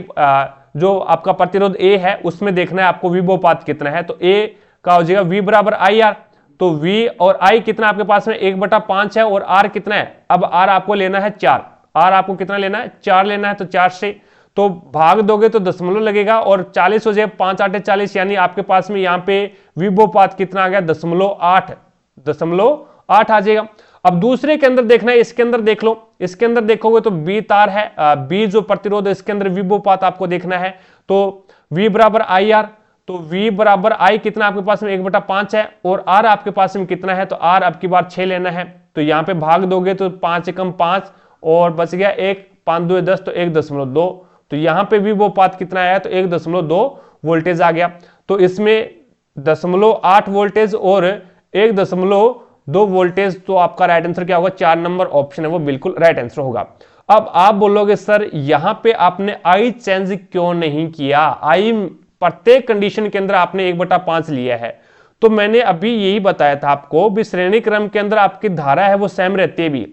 जो आपका प्रतिरोध ए है उसमें देखना है आपको विभवपात कितना है, तो ए का हो जाएगा V बराबर IR। तो V और I कितना आपके पास में 1/5 है, और R कितना है, अब R आपको लेना है 4, R आपको कितना लेना है, 4 लेना है। तो 4 से तो भाग दोगे तो दशमलव लगेगा, और 40 हो जाए, 5 8 40, यानी आपके पास में यहाँ पे विभवपात कितना आ गया, 0.8 आ जाएगा। अब दूसरे के अंदर देखना है, इसके अंदर देख लो, इसके अंदर देखोगे तो B तार है, B जो प्रतिरोध है इसके अंदर विभवपात आपको देखना है। तो V बराबर IR, तो V बराबर I कितना आपके पास में 1/5 है, और R आपके पास में कितना है, तो R अब की बार 6 लेना है। तो यहाँ पे भाग दोगे तो 5 एकम 5 और बच गया 1, 5 2 10, तो 1.2। तो यहाँ पे विभवपात कितना आया, तो 1.2 वोल्टेज आ गया। तो इसमें 0.8 वोल्टेज और 1.2 वोल्टेज, तो आपका राइट आंसर क्या होगा, 4 नंबर ऑप्शन है वो बिल्कुल राइट आंसर होगा। अब आप बोलोगे सर यहाँ पे आपने I चेंज क्यों नहीं किया, I प्रत्येक कंडीशन के अंदर आपने 1/5 लिया है। तो मैंने अभी यही बताया था आपको भी, श्रेणी क्रम के अंदर आपकी धारा है वो सेम रहती है भी।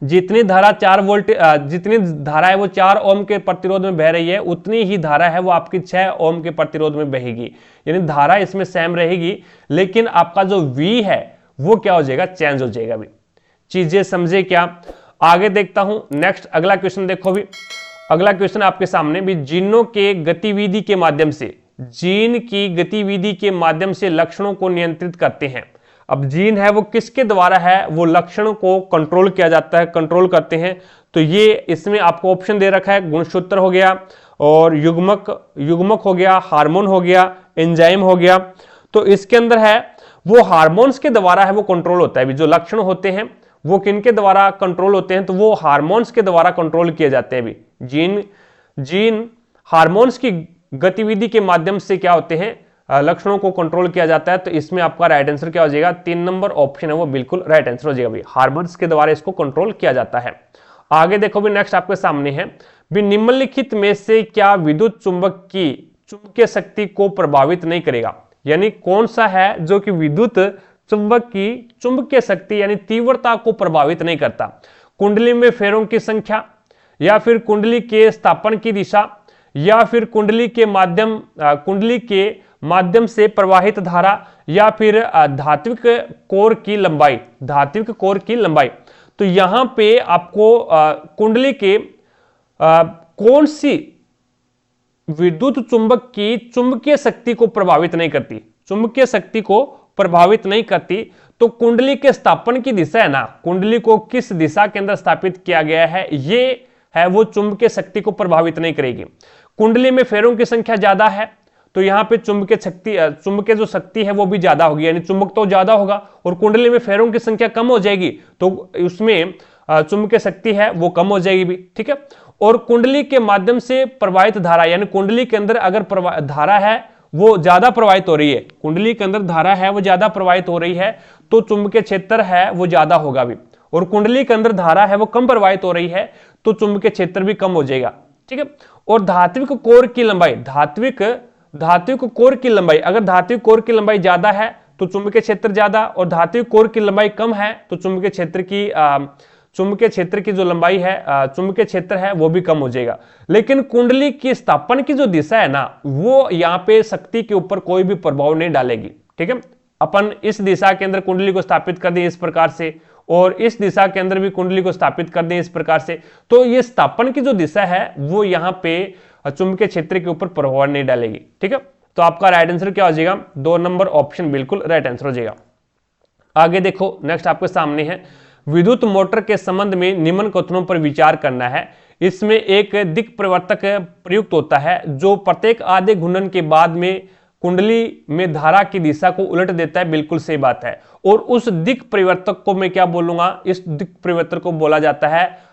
जितनी धारा 4 वोल्ट जितनी धारा है वो 4 ओम के प्रतिरोध में बह रही है, उतनी ही धारा है वो आपकी 6 ओम के प्रतिरोध में बहेगी, यानी धारा इसमें सेम रहेगी, लेकिन आपका जो V है वो क्या हो जाएगा, चेंज हो जाएगा भी। चीजें समझे क्या, आगे देखता हूं। नेक्स्ट अगला क्वेश्चन देखो भी, अगला क्वेश्चन आपके सामने भी, जीनों के गतिविधि के माध्यम से, जीन की गतिविधि के माध्यम से लक्षणों को नियंत्रित करते हैं। अब जीन है वो किसके द्वारा है वो लक्षणों को कंट्रोल किया जाता है, कंट्रोल करते हैं। तो ये इसमें आपको ऑप्शन दे रखा है, गुणसूत्र हो गया, और युग्मक हो गया, हार्मोन हो गया, एंजाइम हो गया। तो इसके अंदर है वो हार्मोन्स के द्वारा है वो कंट्रोल होता है। जो लक्षण होते हैं वो किनके द्वारा कंट्रोल होते हैं, तो वो हार्मोन्स के द्वारा कंट्रोल किए जाते हैं भी। जीन हार्मोन्स की गतिविधि के माध्यम से क्या होते हैं, लक्षणों को कंट्रोल किया जाता है। तो इसमें आपका राइट आंसर क्या हो जाएगा, 3 नंबर ऑप्शन है वो बिल्कुल राइट आंसर हो जाएगा भी, हार्मोन्स के द्वारा इसको कंट्रोल किया जाता है। आगे देखो भी, नेक्स्ट आपके सामने है भी, निम्नलिखित में से क्या विद्युत चुंबक की चुंबकीय शक्ति को प्रभावित नहीं करेगा, यानी कौन सा है जो कि विद्युत चुंबक की चुंबकीय शक्ति यानी तीव्रता को प्रभावित नहीं करता। कुंडली में फेरों की संख्या, या फिर कुंडली के स्थापन की दिशा, या फिर कुंडली के माध्यम से प्रवाहित धारा, या फिर धात्विक कोर की लंबाई, धात्विक कोर की लंबाई। तो यहां पे आपको कुंडली के कौन सी विद्युत चुंबक की चुंबकीय शक्ति को प्रभावित नहीं करती, चुंबकीय शक्ति को प्रभावित नहीं करती, तो कुंडली के स्थापन की दिशा है ना, कुंडली को किस दिशा के अंदर स्थापित किया गया है, ये है वो चुंबकीय शक्ति को प्रभावित नहीं करेगी। कुंडली में फेरों की संख्या ज्यादा है तो यहाँ पे चुंबकीय जो शक्ति है वो भी ज्यादा होगी, यानी चुंबक तो ज्यादा होगा, और कुंडली में फेरों की संख्या कम हो जाएगी तो उसमें चुंबकीय शक्ति है वो कम हो जाएगी भी, ठीक है। और कुंडली के माध्यम से प्रवाहित धारा, यानी कुंडली के अंदर अगर धारा है वो ज्यादा प्रवाहित हो रही है, कुंडली के अंदर धारा है वो ज्यादा प्रवाहित हो रही है, तो चुंबकीय क्षेत्र है वो ज्यादा होगा भी। और कुंडली के अंदर धारा है वो कम प्रवाहित हो रही है तो चुंबकीय क्षेत्र भी कम हो जाएगा, ठीक है। और धात्विक कोर की लंबाई, धात्विक कोर की लंबाई, अगर धात्विक कोर की लंबाई ज्यादा है तो चुंबकीय क्षेत्र ज्यादा, और धात्विक कोर की लंबाई कम है तो चुंबकीय क्षेत्र की जो लंबाई है, चुंबकीय क्षेत्र है वो भी कम हो जाएगा। लेकिन कुंडली की स्थापन की जो दिशा है ना, वो यहाँ पे शक्ति के ऊपर कोई भी प्रभाव नहीं डालेगी, ठीक है। अपन इस दिशा के अंदर कुंडली को स्थापित कर दें इस प्रकार से, और इस दिशा के अंदर भी कुंडली को स्थापित कर दें इस प्रकार से, तो ये स्थापन की जो दिशा है वो यहाँ पे चुंबकीय क्षेत्र के ऊपर प्रभाव नहीं डालेगी, ठीक है। तो आपका राइट आंसर क्या हो जाएगा, 2 नंबर ऑप्शन बिल्कुल राइट आंसर हो जाएगा। आगे देखो, नेक्स्ट आपके सामने है विद्युत मोटर के संबंध में निम्न कथनों पर विचार करना है। इसमें एक दिक् परिवर्तक प्रयुक्त होता है जो प्रत्येक आधे घूर्णन के बाद में कुंडली में धारा की दिशा को उलट देता है, बिल्कुल सही बात है। और उस दिक् परिवर्तक को मैं क्या बोलूंगा, इस दिक् परिवर्तक को बोला जाता है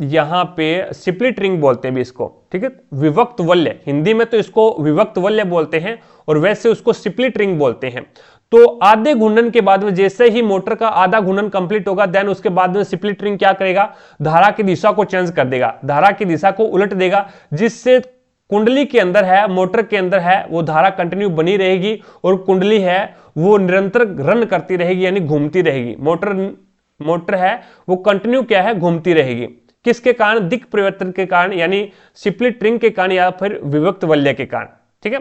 यहाँ पे स्प्लिट रिंग बोलते हैं भी इसको, ठीक है, विभक्त वल्य, हिंदी में तो इसको विभक्त वल्य बोलते हैं और वैसे उसको स्प्लिट रिंग बोलते हैं। तो आधे घूर्णन के बाद में जैसे ही मोटर का आधा घूर्णन कंप्लीट होगा, देन उसके बाद में स्प्लिट रिंग क्या करेगा, धारा की दिशा को चेंज कर देगा, धारा की दिशा को उलट देगा, जिससे कुंडली के अंदर है, मोटर के अंदर है वो धारा कंटिन्यू बनी रहेगी और कुंडली है वो निरंतर रन करती रहेगी, यानी घूमती रहेगी। मोटर है वो कंटिन्यू क्या है, घूमती रहेगी। किसके कारण, दिक् परिवर्तन के कारण, यानी स्प्लिट रिंग के कारण या फिर विभक्त वल्य के कारण, ठीक है।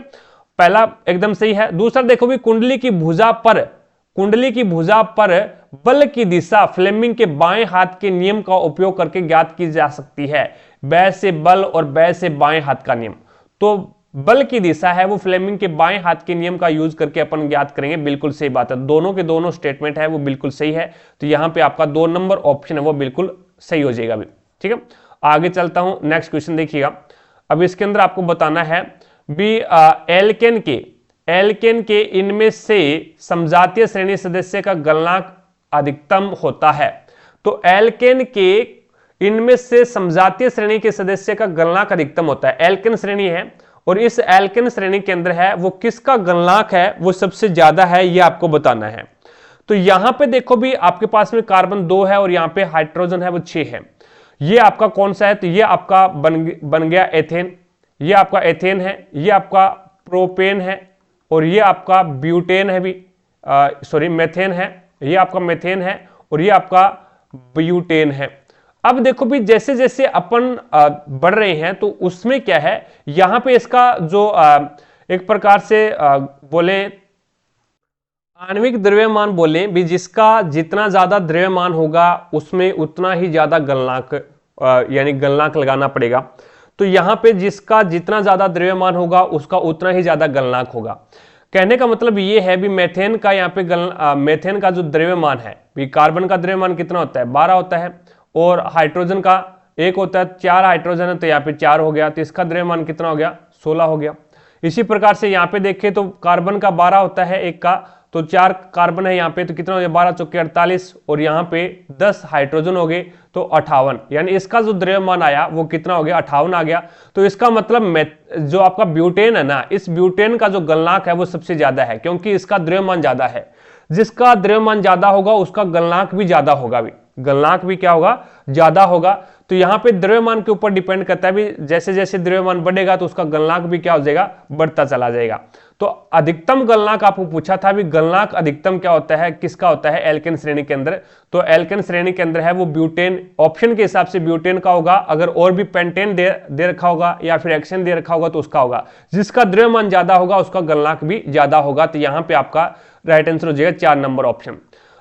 पहला एकदम सही है। दूसरा देखो भी, कुंडली की भुजा पर बल की दिशा फ्लेमिंग के बाएं हाथ के नियम का उपयोग करके ज्ञात की जा सकती है। बैय से बल और बैय से बाएं हाथ का नियम, तो बल की दिशा है वो फ्लेमिंग के बाएं हाथ के नियम का यूज करके अपन ज्ञात करेंगे, बिल्कुल सही बात है। दोनों के दोनों स्टेटमेंट है वो बिल्कुल सही है, तो यहां पे आपका 2 नंबर ऑप्शन है वो बिल्कुल सही हो जाएगा भी, ठीक है। आगे चलता हूं, नेक्स्ट क्वेश्चन देखिएगा। अब इसके अंदर आपको बताना है भी एल्केन के इनमें से समजातीय श्रेणी सदस्य का गलनांक अधिकतम होता है। तो एल्केन के इनमें से समजातीय श्रेणी के सदस्य का गलनांक अधिकतम होता है। एल्केन श्रेणी है और इस एल्केन श्रेणी के अंदर है वो किसका गलनांक है वो सबसे ज्यादा है, ये आपको बताना है। तो यहां पे देखो भी आपके पास में कार्बन 2 है और यहां पे हाइड्रोजन है वो 6 है। ये आपका कौन सा है, तो ये आपका बन गया एथेन, ये आपका एथेन है, ये आपका प्रोपेन है और ये आपका ब्यूटेन है भी, मेथेन है, ये आपका मेथेन है और ये आपका ब्यूटेन है। अब देखो भी जैसे जैसे अपन बढ़ रहे हैं तो उसमें क्या है, यहां पे इसका जो एक प्रकार से बोले आणविक द्रव्यमान बोले भी, जिसका जितना ज्यादा द्रव्यमान होगा उसमें उतना ही ज्यादा गलनांक यानी गलनांक लगाना पड़ेगा। तो यहां पे जिसका जितना ज्यादा द्रव्यमान होगा उसका उतना ही ज्यादा गलनांक होगा। कहने का मतलब ये है भी मेथेन का यहाँ पे मेथेन का जो द्रव्यमान है भी, कार्बन का द्रव्यमान कितना होता है 12 होता है और हाइड्रोजन का 1 होता है, 4 हाइड्रोजन है तो यहाँ पे 4 हो गया, तो इसका द्रव्यमान कितना हो गया 16 हो गया। इसी प्रकार से यहाँ पे देखें तो कार्बन का 12 होता है एक का, तो 4 कार्बन है यहाँ पे, तो कितना हो गया 12 चौके 48 और यहाँ पे 10 हाइड्रोजन हो गए तो 58, यानी इसका जो द्रव्यमान आया वो कितना हो गया 58 आ गया। तो इसका मतलब जो आपका ब्यूटेन है ना, इस ब्यूटेन का जो गलनांक है वो सबसे ज्यादा है, क्योंकि इसका द्रव्यमान ज्यादा है। जिसका द्रव्यमान ज्यादा होगा उसका गलनांक भी ज्यादा होगा भी, गलनांक भी क्या होगा ज्यादा होगा। तो यहाँ पे द्रव्यमान के ऊपर डिपेंड करता है भी, जैसे जैसे द्रव्यमान बढ़ेगा तो उसका गलनांक भी क्या हो जाएगा बढ़ता चला जाएगा। तो अधिकतम गलनांक आपको पूछा था, अभी गलनांक अधिकतम क्या होता है, किसका होता है, एल्केन श्रेणी के अंदर। तो एल्केन श्रेणी के अंदर है वो ब्यूटेन, ऑप्शन के हिसाब से ब्यूटेन का होगा, अगर और भी पेंटेन दे रखा होगा या फिर हेक्सेन दे रखा होगा तो उसका होगा। जिसका द्रव्यमान ज्यादा होगा उसका गलनांक भी ज्यादा होगा। तो यहां पे आपका राइट आंसर हो जाएगा 4 नंबर ऑप्शन।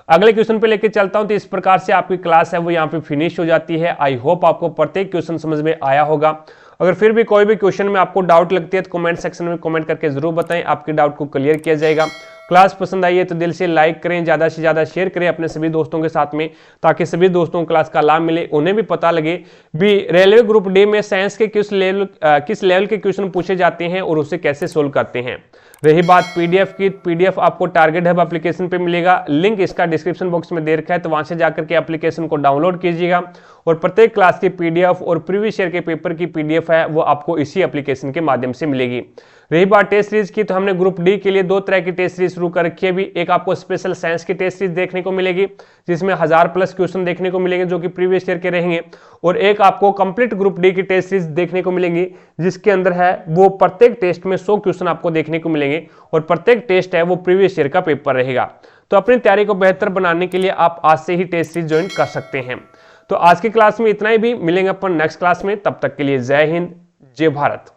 अगले क्वेश्चन पे लेके चलता हूं। तो इस प्रकार से आपकी क्लास है वो यहाँ पे फिनिश हो जाती है। आई होप आपको प्रत्येक क्वेश्चन समझ में आया होगा। अगर फिर भी कोई भी क्वेश्चन में आपको डाउट लगती है तो कमेंट सेक्शन में कमेंट करके जरूर बताएं, आपके डाउट को क्लियर किया जाएगा। क्लास पसंद आई है तो दिल से लाइक करें, ज्यादा से ज्यादा शेयर करें अपने सभी दोस्तों के साथ में, ताकि सभी दोस्तों को क्लास का लाभ मिले, उन्हें भी पता लगे भी रेलवे ग्रुप डी में साइंस के किस लेवल के क्वेश्चन पूछे जाते हैं और उसे कैसे सोल्व करते हैं। रही बात पीडीएफ की, पीडीएफ आपको टारगेट हब एप्लीकेशन पे मिलेगा, लिंक इसका डिस्क्रिप्शन बॉक्स में दे रखा है, तो वहां से जाकर के एप्लीकेशन को डाउनलोड कीजिएगा और प्रत्येक क्लास की पीडीएफ और प्रीवियस ईयर के पेपर की पीडीएफ है वो आपको इसी एप्लीकेशन के माध्यम से मिलेगी। रही बात टेस्ट सीरीज की, तो हमने ग्रुप डी के लिए 2 तरह की टेस्ट सीरीज शुरू कर रखी है अभी। एक आपको स्पेशल साइंस की टेस्ट सीरीज देखने को मिलेगी जिसमें 1000+ क्वेश्चन देखने को मिलेंगे जो कि प्रीवियस ईयर के रहेंगे, और एक आपको कंप्लीट ग्रुप डी की टेस्ट सीरीज देखने को मिलेंगी जिसके अंदर है वो प्रत्येक टेस्ट में 100 क्वेश्चन आपको देखने को मिलेंगे और प्रत्येक टेस्ट है वो प्रीवियस ईयर का पेपर रहेगा। तो अपनी तैयारी को बेहतर बनाने के लिए आप आज से ही टेस्ट सीरीज ज्वाइन कर सकते हैं। तो आज की क्लास में इतना ही, भी मिलेंगे अपन नेक्स्ट क्लास में, तब तक के लिए जय हिंद, जय भारत।